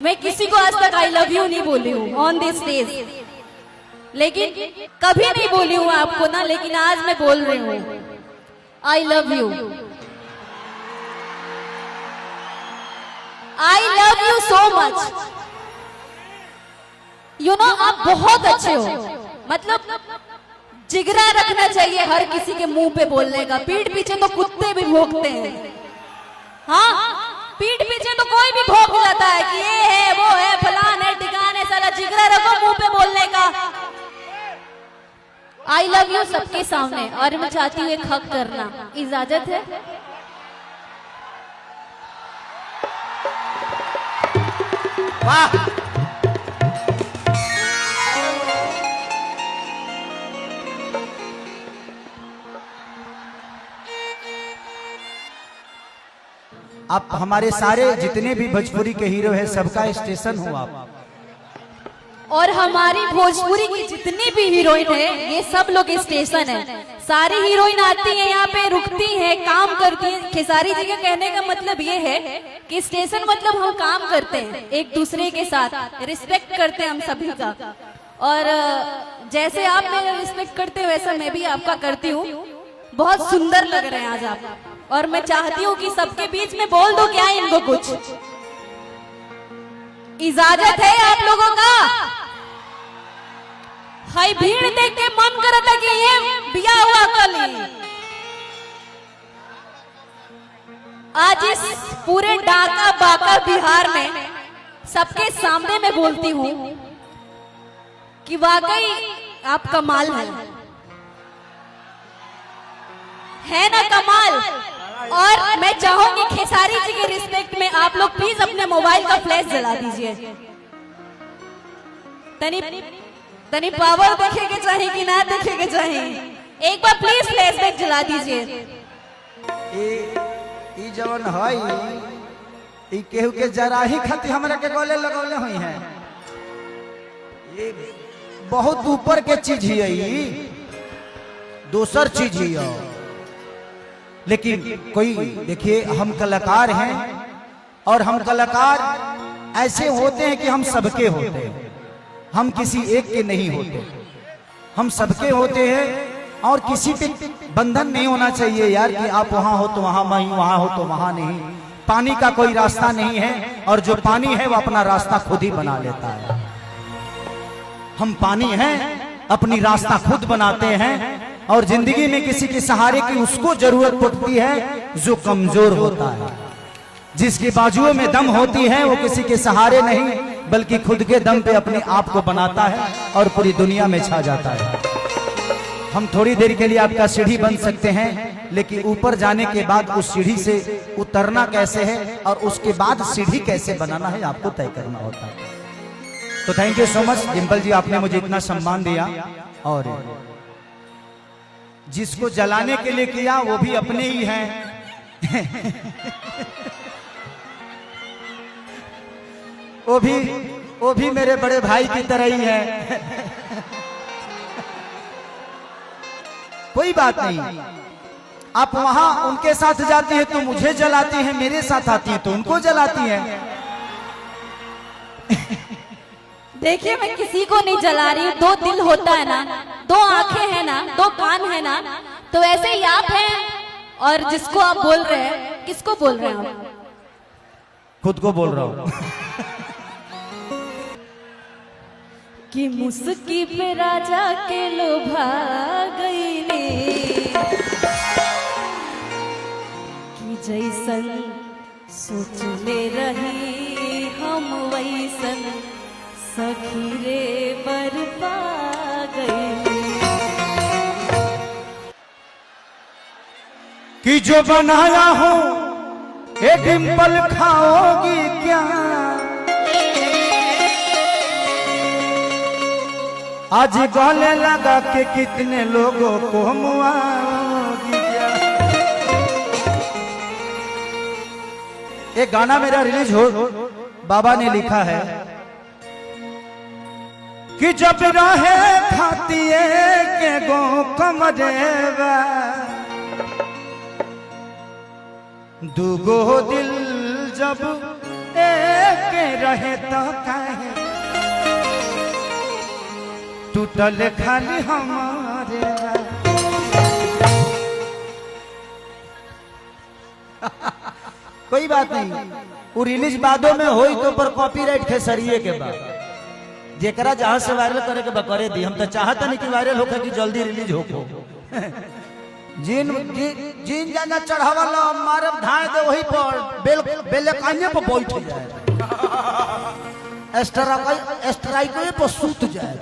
मैं किसी को आज तक आई लव यू नहीं बोली हूँ ऑन दिस स्टेज, लेकिन कभी नहीं बोली हूँ आपको ना, लेकिन आज मैं बोल रही हूँ I love you. I love you so much. You know आप बहुत अच्छे हो, मतलब जिगरा रखना चाहिए हर किसी के मुंह पे बोलने का। पीठ पीछे तो कुत्ते भी भौंकते हैं, हाँ पीठ पीछे तो कोई भी भौंक जाता है कि ये है वो है फलान है ठिकान है, साला जिगरा रखो मुंह पे बोलने का। आई लव यू सबके सामने, और मैं चाहती हूँ एक हक करना, इजाजत है? वाह आप हमारे सारे जितने भी भोजपुरी के हीरो हैं सबका स्टेशन हो आप, और हमारी भोजपुरी की जितनी भी हीरोइन है ये सब लोग स्टेशन है। सारी हीरोइन आती हैं यहाँ पे, रुकती हैं, काम करती हैं। खेसारी जी के कहने का मतलब ये है कि स्टेशन मतलब हम काम करते हैं एक दूसरे के साथ, रिस्पेक्ट करते हैं हम सभी का। और जैसे आप मेरा रिस्पेक्ट करते हो वैसा मैं भी आपका करती हूँ। बहुत सुंदर लग रहे हैं आज आप, और मैं चाहती हूँ कि सबके बीच में बोल दो क्या इनको कुछ। इजाजत है आप लोगों का? हाय भीड़ देख के मन करता कि ये बिया हुआ कली। आज इस पूरे डाका बाका बिहार में सबके सामने मैं बोलती हूँ कि वाकई आप कमाल है ना कमाल। और मैं चाहूंगी खेसारी जी के रिस्पेक्ट में आप लोग प्लीज अपने मोबाइल का फ्लैश जला दीजिए। तनी पावर देखे के चाहिए कि ना देखे के चाहिए, एक बार प्लीज फ्लैश बैक जला दीजिए। ई जवन है ई केहू के जरा ही खती हमरा के गोले लगौले हुई है, ये बहुत ऊपर के चीज है, ये दूसर चीज है। लेकिन कोई देखिए हम कलाकार हैं, और हम कलाकार ऐसे होते हैं कि हम सबके होते हैं, हम किसी एक के नहीं होते, हम सबके होते हैं। और किसी पे बंधन नहीं होना चाहिए यार कि आप वहां हो तो वहां नहीं, वहां हो तो वहां नहीं। पानी का कोई रास्ता नहीं है, और जो पानी है वो अपना रास्ता खुद ही बना लेता है। हम पानी हैं, अपनी रास्ता खुद बनाते हैं, और जिंदगी में किसी के सहारे की उसको जरूरत पड़ती है जो कमजोर होता है। जिसकी बाजुओं में दम होती है वो किसी के सहारे नहीं बल्कि खुद के दम पे अपने आप को बनाता है और पूरी दुनिया में छा जाता है। हम थोड़ी देर के लिए आपका सीढ़ी बन सकते हैं, लेकिन ऊपर जाने के बाद उस सीढ़ी से उतरना कैसे है और उसके बाद सीढ़ी कैसे बनाना है आपको तय करना होता है। तो thank you so much Dimple ji, आपने मुझे इतना सम्मान दिया, और जिसको जलाने के लिए किया वो भी अपने ही हैं। वो भी मेरे बड़े भाई की तरह ही है। कोई बात नहीं, आप वहां उनके साथ जाती है तो मुझे जलाती है, मेरे साथ आती है तो उनको जलाती है। देखिए मैं किसी को नहीं जला रही, दो दिल होता है ना, दो आंखें हैं ना, दो कान है ना, तो ऐसे ही आप हैं। और जिसको आप बोल रहे हैं, किसको बोल रहे हैं आप? खुद को बोल रहा हूं। कि मुस्की पे राजा के लोभा गई ने, कि जैसन सोच ले रही हम वैसन सखी रे बरपा गई। कि जो बनाया हो एक डिम्पल खाओगी क्या, आज गले लगा के कितने लोगों को मुआओगी क्या। एक गाना मेरा रिलीज हो, बाबा ने लिखा है कि जब रहे खातिए के गो कमरेवा, दूगो दिल जब के रहे तो काहे टूटल खाली हमारे कोई बात नहीं, वो रिलीज बादों में होई तो पर कॉपीराइट खेसरिए के बाद जेकरा जहां से वायरल करे के बकरे दी। हम तो चाहता नहीं कि वायरल होके कि जल्दी रिलीज हो जिन जिन जाना चढ़ावा ला मारब धाय दे वही पर बेल कान्या पर बैठ जाए स्ट्राइक पे सूत जाए।